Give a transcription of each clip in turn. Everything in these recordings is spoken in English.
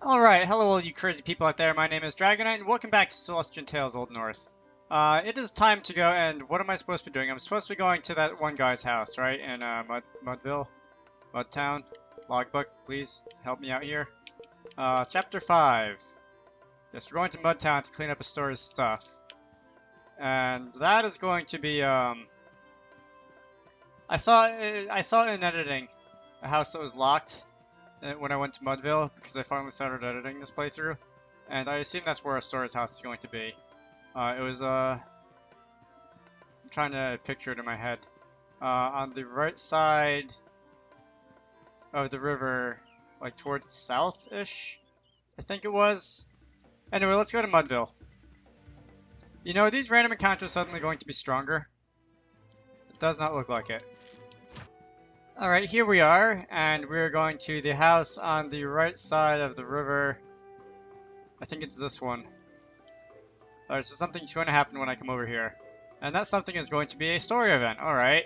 Alright, hello all you crazy people out there, my name is Dragonite, and welcome back to Celestian Tales Old North. It is time to go, and what am I supposed to be doing? I'm supposed to be going to that one guy's house, right, in, Mudville? Mudtown? Logbook, please help me out here. Chapter 5. Yes, we're going to Mudtown to clean up Astori's stuff. And that is going to be, I saw in editing a house that was locked when I went to Mudville, because I finally started editing this playthrough, and I assume that's where Astori's house is going to be. I'm trying to picture it in my head. On the right side of the river, like towards the south-ish, I think it was. Anyway, let's go to Mudville. You know, are these random encounters suddenly going to be stronger? It does not look like it. Alright, here we are, and we're going to the house on the right side of the river. I think it's this one. Alright, so something's going to happen when I come over here. And that something is going to be a story event. Alright.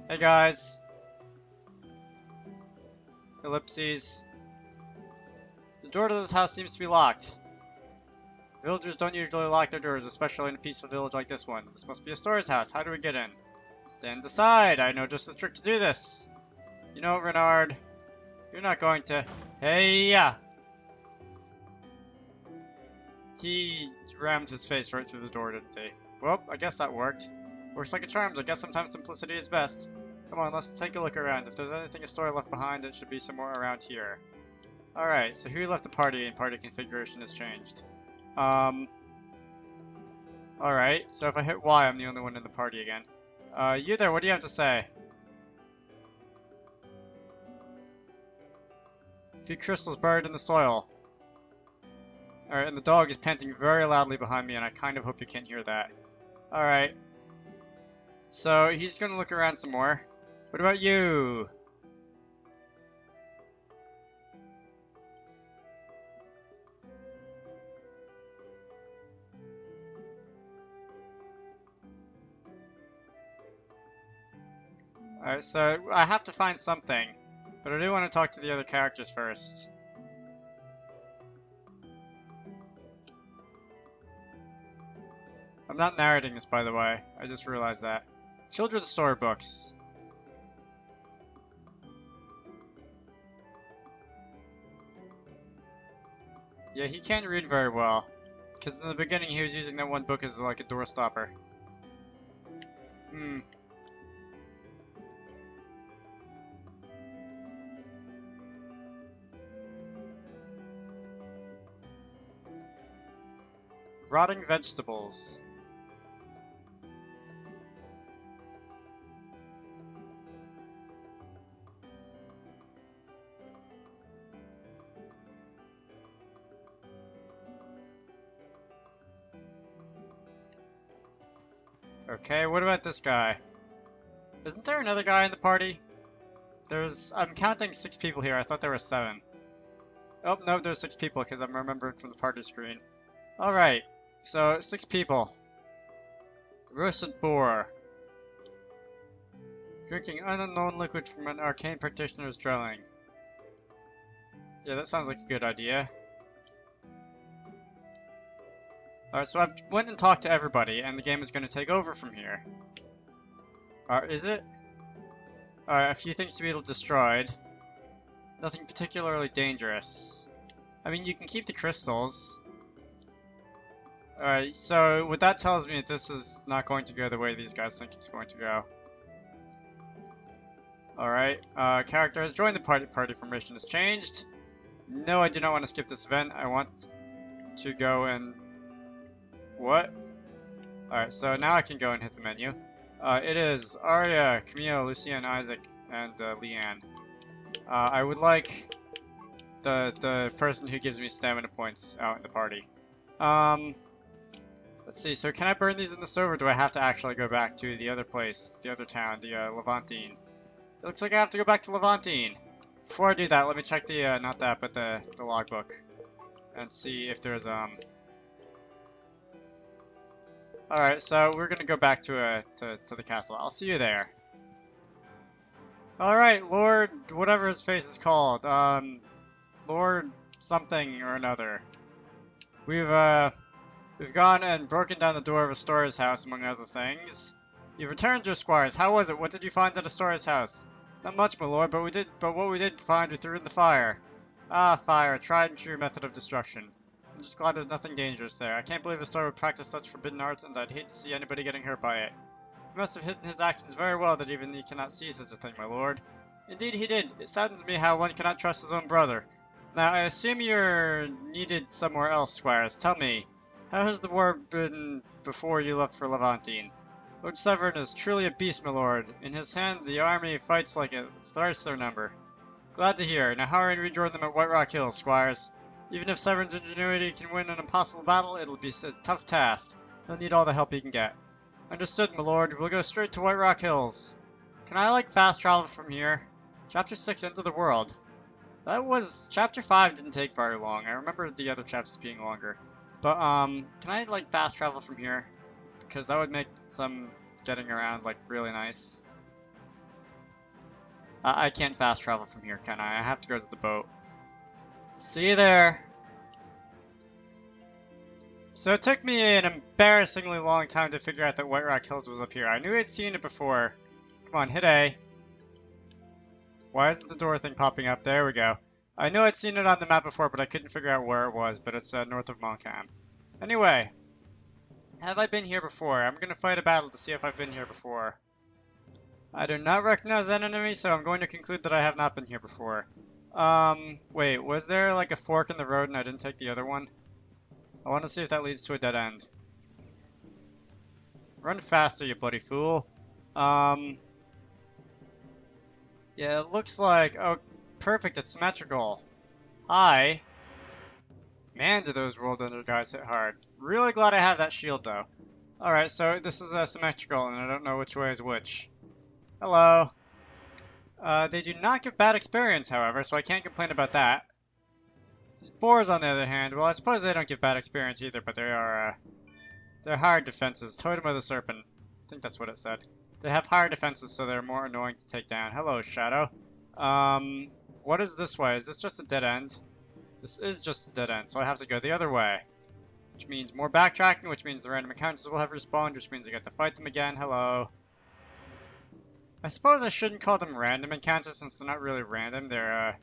Hey guys. Ellipses. The door to this house seems to be locked. Villagers don't usually lock their doors, especially in a peaceful village like this one. This must be Astori's house. How do we get in? Stand aside. I know just the trick to do this. You know, Renard, you're not going to... Hey-ya! He rammed his face right through the door, didn't he? Well, I guess that worked. Works like a charm. I guess sometimes simplicity is best. Come on, let's take a look around. If there's anything Astori left behind, it should be somewhere around here. Alright, so who left the party and party configuration has changed? Alright, so if I hit Y, I'm the only one in the party again. You there, what do you have to say? A few crystals buried in the soil. Alright, and the dog is panting very loudly behind me, and I kind of hope you can't hear that. Alright. So, he's gonna look around some more. What about you? Alright, so I have to find something, but I do want to talk to the other characters first. I'm not narrating this, by the way. I just realized that. Children's storybooks. Yeah, he can't read very well, because in the beginning he was using that one book as like a door stopper. Rotting vegetables. Okay, what about this guy? Isn't there another guy in the party? I'm counting 6 people here. I thought there were 7. Oh, no, there's 6 people because I'm remembering from the party screen. Alright, so 6 people. Roasted boar. Drinking unknown liquid from an arcane practitioner's dwelling. Yeah, that sounds like a good idea. Alright, so I've went and talked to everybody, and the game is going to take over from here. Is it? Alright, a few things to be destroyed. Nothing particularly dangerous. I mean, you can keep the crystals. Alright, so what that tells me is this is not going to go the way these guys think it's going to go. Alright, character has joined the party. Party formation has changed. No, I do not want to skip this event. I want to go and... What? Alright, so now I can go and hit the menu. It is Arya, Camille, Lucien, Isaac, and Leanne. I would like the person who gives me stamina points out in the party. Let's see, so can I burn these in the stove, or do I have to actually go back to the other place, the other town, the Levantine? It looks like I have to go back to Levantine. Before I do that, let me check the, not that, but the logbook. And see if there's, Alright, so we're gonna go back to the castle. I'll see you there. Alright, Lord, whatever his face is called, Lord something or another. We've gone and broken down the door of Astori's house, among other things. You've returned your squires. How was it? What did you find at Astori's house? Not much, my lord, but what we did find we threw in the fire. Ah, fire, a tried and true method of destruction. I'm just glad there's nothing dangerous there. I can't believe Astori would practice such forbidden arts, and I'd hate to see anybody getting hurt by it. He must have hidden his actions very well that even he cannot see such a thing, my lord. Indeed he did. It saddens me how one cannot trust his own brother. Now, I assume you're needed somewhere else, squires. Tell me, how has the war been before you left for Levantine? Lord Severin is truly a beast, my lord. In his hand, the army fights like a thrice their number. Glad to hear. Now hurry and rejoin them at White Rock Hills, squires. Even if Severin's ingenuity can win an impossible battle, it'll be a tough task. He'll need all the help he can get. Understood, my lord. We'll go straight to White Rock Hills. Can I, like, fast travel from here? Chapter 6, Into the World. That was... Chapter 5 didn't take very long. I remember the other chapters being longer. But, can I, like, fast travel from here? Because that would make some getting around, like, really nice. I can't fast travel from here, can I? I have to go to the boat. See you there! So it took me an embarrassingly long time to figure out that White Rock Hills was up here. I knew I'd seen it before. Come on, hit A. Why isn't the door thing popping up? There we go. I knew I'd seen it on the map before, but I couldn't figure out where it was, but it's north of Mudtown. Anyway, have I been here before? I'm gonna fight a battle to see if I've been here before. I do not recognize that enemy, so I'm going to conclude that I have not been here before. Wait, was there like a fork in the road and I didn't take the other one? I want to see if that leads to a dead end. Run faster, you bloody fool. Yeah, it looks like... Oh, perfect, it's symmetrical. Hi. Man, do those World Ender guys hit hard. Really glad I have that shield, though. Alright, so this is symmetrical, and I don't know which way is which. Hello. They do not give bad experience, however, so I can't complain about that. Spores, on the other hand, well, I suppose they don't give bad experience either, but they are, they're hard defenses. Totem of the Serpent. I think that's what it said. They have higher defenses, so they're more annoying to take down. Hello, Shadow. What is this way? Is this just a dead end? This is just a dead end, so I have to go the other way. Which means more backtracking, which means the random encounters will have respawned, which means I get to fight them again. Hello. I suppose I shouldn't call them random encounters, since they're not really random. They're,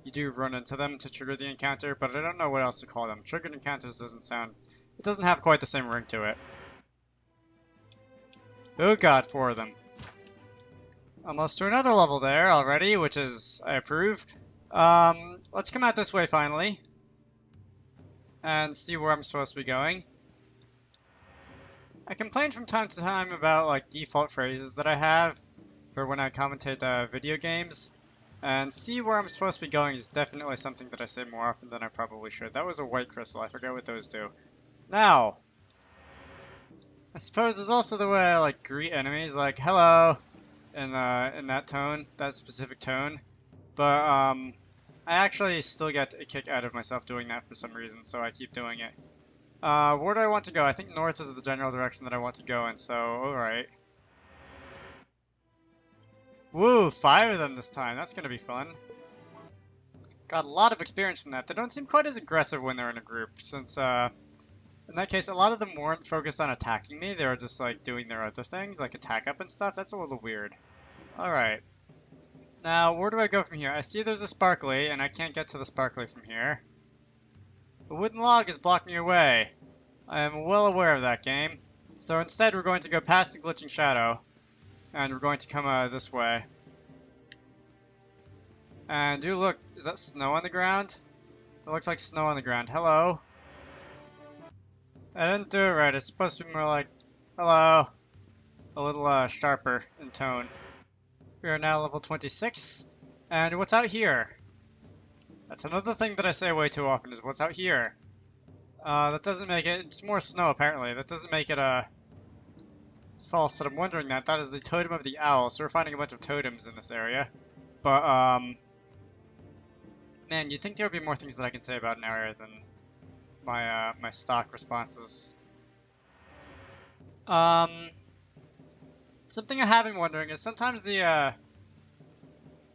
you do run into them to trigger the encounter, but I don't know what else to call them. Triggered encounters it doesn't have quite the same ring to it. Oh god, 4 of them. Almost to another level there already, which is, I approve. Let's come out this way finally. And see where I'm supposed to be going. I complain from time to time about, like, default phrases that I have for when I commentate video games. And see where I'm supposed to be going is definitely something that I say more often than I probably should. That was a white crystal, I forget what those do. Now, I suppose there's also the way I, like, greet enemies, like, hello, in that tone, that specific tone. But, I actually still get a kick out of myself doing that for some reason, so I keep doing it. Where do I want to go? I think north is the general direction that I want to go in, so, alright. Woo, 5 of them this time, that's gonna be fun. Got a lot of experience from that. They don't seem quite as aggressive when they're in a group, since, in that case, a lot of them weren't focused on attacking me, they were just, like, doing their other things, like attack up and stuff. That's a little weird. Alright. Now, where do I go from here? I see there's a sparkly, and I can't get to the sparkly from here. A wooden log is blocking your way. I am well aware of that, game. So instead, we're going to go past the glitching shadow, and we're going to come, this way. And, ooh, look, is that snow on the ground? That looks like snow on the ground. Hello? I didn't do it right. It's supposed to be more like, hello. A little, sharper in tone. We are now level 26. And what's out here? That's another thing that I say way too often, is what's out here. That doesn't make it... It's more snow, apparently. That doesn't make it, false that I'm wondering that. That is the Totem of the Owl. So we're finding a bunch of totems in this area. But, man, you'd think there would be more things that I can say about an area than my, my stock responses. Something I have been wondering is sometimes the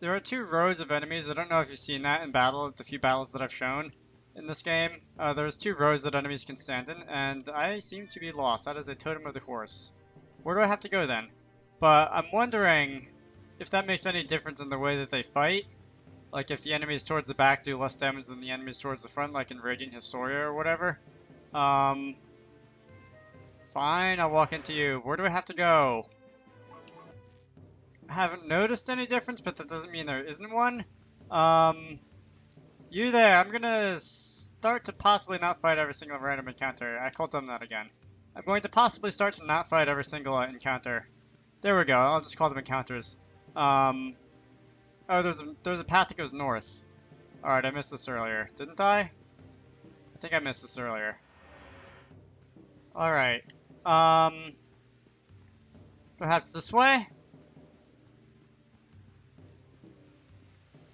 there are 2 rows of enemies. I don't know if you've seen that in battle, the few battles that I've shown in this game. There's 2 rows that enemies can stand in, and I seem to be lost. That is a totem of the horse. Where do I have to go then? But I'm wondering if that makes any difference in the way that they fight. Like if the enemies towards the back do less damage than the enemies towards the front, like in Radiant Historia or whatever. Fine, I'll walk into you. Where do I have to go? I haven't noticed any difference, but that doesn't mean there isn't one. You there, I'm gonna start to possibly not fight every single random encounter. I called them that again. I'm going to possibly start to not fight every single encounter. There we go, I'll just call them encounters. Oh, there's a path that goes north. Alright, I missed this earlier. Didn't I? I think I missed this earlier. Alright. Perhaps this way?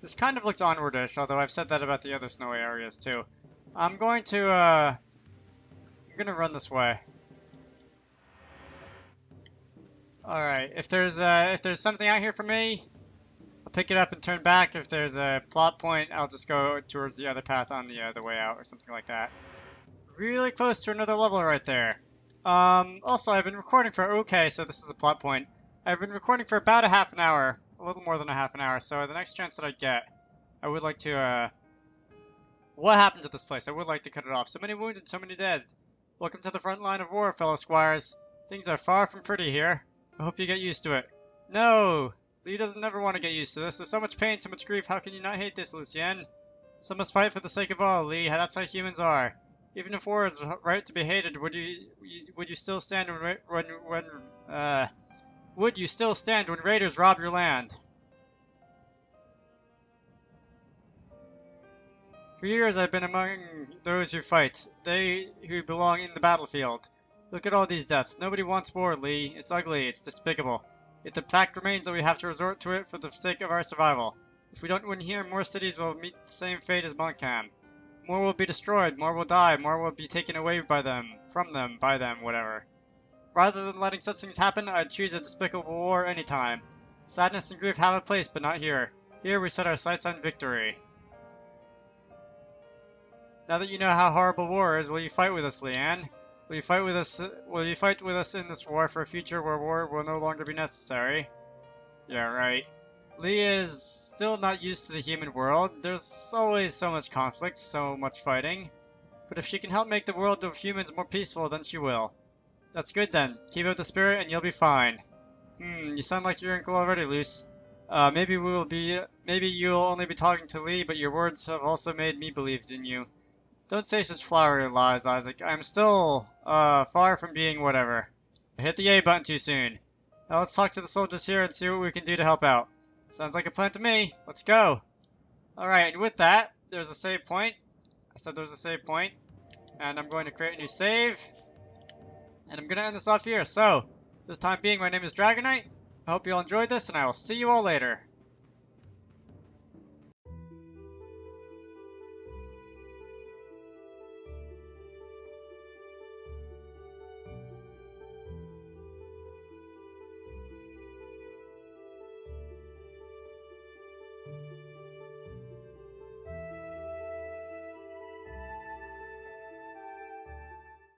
This kind of looks onwardish, although I've said that about the other snowy areas too. I'm going to run this way. Alright, if there's something out here for me, I'll pick it up and turn back. If there's a plot point, I'll just go towards the other path on the way out or something like that. Really close to another level right there. Also, I've been recording for, okay, so this is a plot point. I've been recording for about a half an hour, a little more than a half an hour, so the next chance that I get, I would like to, what happened to this place? I would like to cut it off. So many wounded, so many dead. Welcome to the front line of war, fellow squires. Things are far from pretty here. I hope you get used to it. No! Lee doesn't ever want to get used to this. There's so much pain, so much grief. How can you not hate this, Lucien? Some must fight for the sake of all, Lee. That's how humans are. Even if war is right to be hated, would you still stand would you still stand when raiders rob your land? For years I've been among those who fight, they who belong in the battlefield. Look at all these deaths. Nobody wants war, Lee. It's ugly, it's despicable. Yet the fact remains that we have to resort to it for the sake of our survival. If we don't win here, more cities will meet the same fate as Mudtown. More will be destroyed, more will die, more will be taken away by them, from them, by them, whatever. Rather than letting such things happen, I'd choose a despicable war any time. Sadness and grief have a place, but not here. Here we set our sights on victory. Now that you know how horrible war is, will you fight with us, Leanne? Will you fight with us in this war for a future where war will no longer be necessary? Yeah, right. Lee is still not used to the human world. There's always so much conflict, so much fighting. But if she can help make the world of humans more peaceful, then she will. That's good then. Keep up the spirit and you'll be fine. You sound like your uncle already, Luce. Maybe you'll only be talking to Lee, but your words have also made me believe in you. Don't say such flowery lies, Isaac. I'm still, far from being whatever. I hit the A button too soon. Now let's talk to the soldiers here and see what we can do to help out. Sounds like a plan to me. Let's go. Alright, and with that, there's a save point. I said there's a save point. And I'm going to create a new save. And I'm going to end this off here. So, for the time being, my name is Dragonite. I hope you all enjoyed this, and I will see you all later.